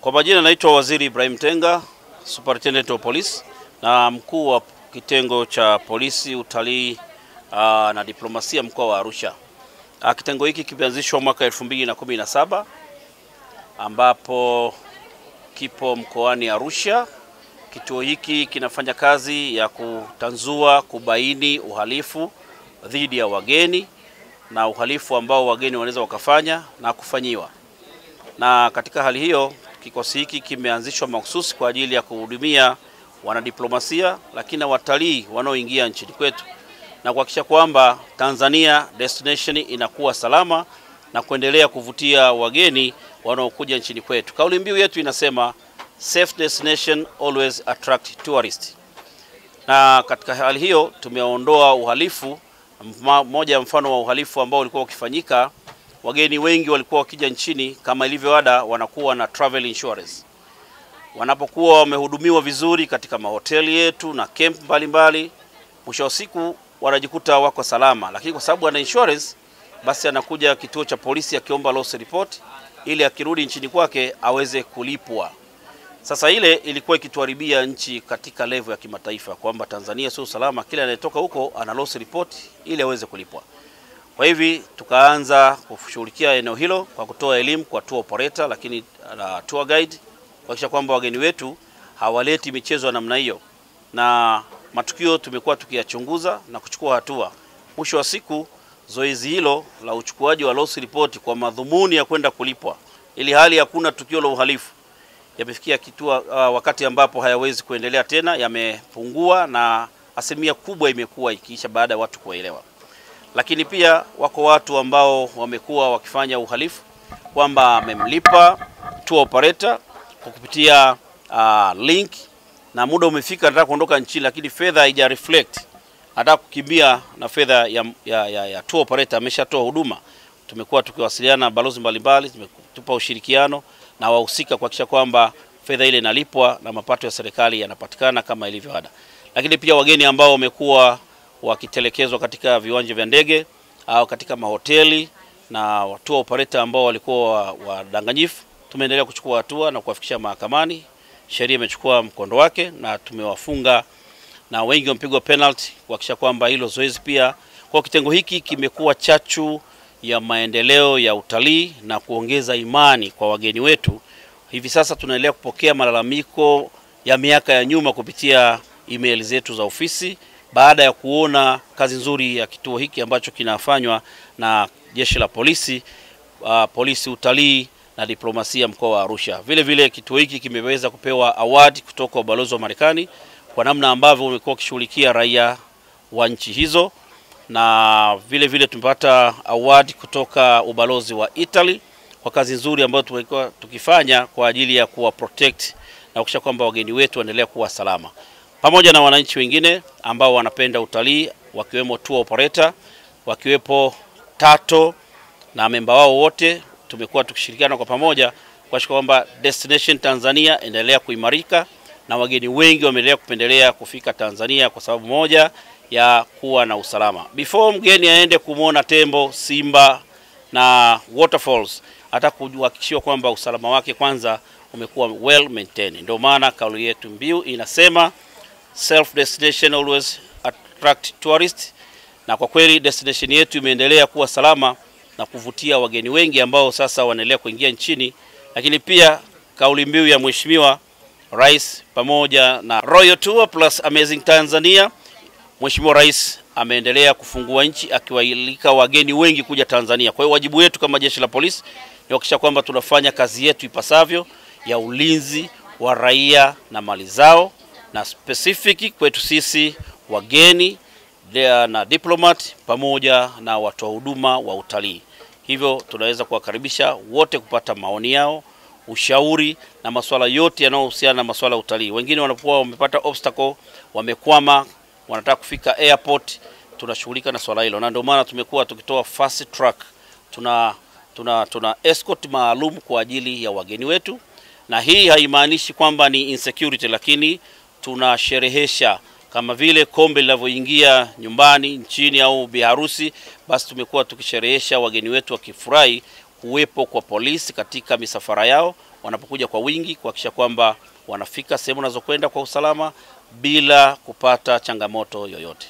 Kwa majina naitwa Waziri Ibrahim Tenga, Superintendent of Police na mkuu wa kitengo cha polisi, utalii na diplomasia mkoa wa Arusha. Kitengo hiki kimeanzishwa mwaka 2017 ambapo kipo mkoani Arusha. Kituo hiki kinafanya kazi ya kutanzua, kubaini uhalifu dhidi ya wageni na uhalifu ambao wageni wanaweza wakafanya na kufanyiwa. Na katika hali hiyo, kikosi hiki kimeanzishwa mahususi kwa ajili ya kuhudumia wanadiplomasia lakini na watalii wanaoingia nchini kwetu na kuhakikisha kwamba Tanzania destination inakuwa salama na kuendelea kuvutia wageni wanaokuja nchini kwetu. Kauli mbiu yetu inasema safe destination always attract tourists. Na katika hali hiyo tumeondoa uhalifu. Moja mfano wa uhalifu ambao ulikuwa ukifanyika, wageni wengi walikuwa wakija nchini kama ilivyo ada wanakuwa na travel insurance. Wanapokuwa wamehudumiwa vizuri katika mahoteli yetu na camp mbalimbali, mwisho wa siku wanajikuta wako salama, lakini kwa sababu ana insurance basi anakuja kituo cha polisi akiomba loss report ili akirudi nchini kwake aweze kulipwa. Sasa ile ilikuwa ikituharibia nchi katika level ya kimataifa kwamba Tanzania sio salama, kila anayetoka huko ana loss report ili aweze kulipwa. Kwa hivi tukaanza kushughulikia eneo hilo kwa kutoa elimu kwa tour operator lakini na tour guide kuhakikisha kwamba wageni wetu hawaleti michezo ya namna hiyo, na matukio tumekuwa tukiyachunguza na kuchukua hatua. Mwisho wa siku zoezi hilo la uchukuaji wa loss report kwa madhumuni ya kwenda kulipwa ili hali hakuna tukio la uhalifu yamefikia kituo wakati ambapo hayawezi kuendelea tena, yamepungua na asilimia kubwa imekuwa ikiisha baada ya watu kuelewa. Lakini pia wako watu ambao wamekuwa wakifanya uhalifu kwamba amemlipa tour operator kwa kupitia link na muda umefika anataka kuondoka nchini lakini fedha haija reflect, anataka kukimbia na fedha ya tour operator ameshatoa huduma. Tumekuwa tukiwasiliana na balozi mbalimbali, tumetupa ushirikiano na wahusika kuhakikisha kwamba fedha ile inalipwa na mapato ya serikali yanapatikana kama ilivyo ada. Lakini pia wageni ambao wamekuwa wakitelekezwa katika viwanja vya ndege au katika mahoteli na tour operator ambao walikuwa wadanganyifu, tumeendelea kuchukua hatua na kuwafikisha mahakamani. Sheria imechukua mkondo wake na tumewafunga na wengi wamepigwa penalty kuhakikisha kwamba hilo zoezi pia kwa kitengo hiki kimekuwa chachu ya maendeleo ya utalii na kuongeza imani kwa wageni wetu. Hivi sasa tunaendelea kupokea malalamiko ya miaka ya nyuma kupitia email zetu za ofisi baada ya kuona kazi nzuri ya kituo hiki ambacho kinafanywa na Jeshi la Polisi, polisi, utalii na diplomasia mkoa wa Arusha. Vile vile kituo hiki kimeweza kupewa award kutoka ubalozi wa Marekani kwa namna ambavyo umekuwa ukishughulikia raia wa nchi hizo, na vile vile tumepata award kutoka ubalozi wa Italy kwa kazi nzuri ambayo tumekuwa tukifanya kwa ajili ya kuwa protect na kuhakikisha kwamba wageni wetu waendelea kuwa salama, pamoja na wananchi wengine ambao wanapenda utalii wakiwemo tour operator, wakiwepo TATO na memba wao wote. Tumekuwa tukishirikiana kwa pamoja kuhakikisha kwamba destination Tanzania endelea kuimarika na wageni wengi wameendelea kupendelea kufika Tanzania kwa sababu moja ya kuwa na usalama. Before mgeni aende kumuona tembo, simba na waterfalls, hata kuhakikishiwa kwamba usalama wake kwanza umekuwa well maintained. Ndio maana kauli yetu mbiu inasema self destination always attract tourists, na kwa kweli destination yetu imeendelea kuwa salama na kuvutia wageni wengi ambao sasa wanaendelea kuingia nchini. Lakini pia kauli mbiu ya Mheshimiwa Rais pamoja na Royal Tour plus Amazing Tanzania, Mheshimiwa Rais ameendelea kufungua nchi akiwaalika wageni wengi kuja Tanzania. Kwa hiyo wajibu wetu kama Jeshi la Polisi ni kuhakikisha kwamba tunafanya kazi yetu ipasavyo ya ulinzi wa raia na mali zao, na specific kwetu sisi wageni na diplomat pamoja na watoa huduma wa utalii. Hivyo tunaweza kuwakaribisha wote kupata maoni yao, ushauri na masuala yote yanayohusiana na masuala ya utalii. Wengine wanapokuwa wamepata obstacle, wamekwama, wanataka kufika airport, tunashughulika na swala hilo. Na ndio maana tumekuwa tukitoa fast track. Tuna escort maalum kwa ajili ya wageni wetu, na hii haimaanishi kwamba ni insecurity, lakini tunasherehesha kama vile kombe linavyoingia nyumbani, nchini au biharusi, basi tumekuwa tukisherehesha wageni wetu wakifurahi uwepo kwa polisi katika misafara yao wanapokuja kwa wingi, kuhakikisha kwamba wanafika sehemu wanazokwenda kwa usalama bila kupata changamoto yoyote.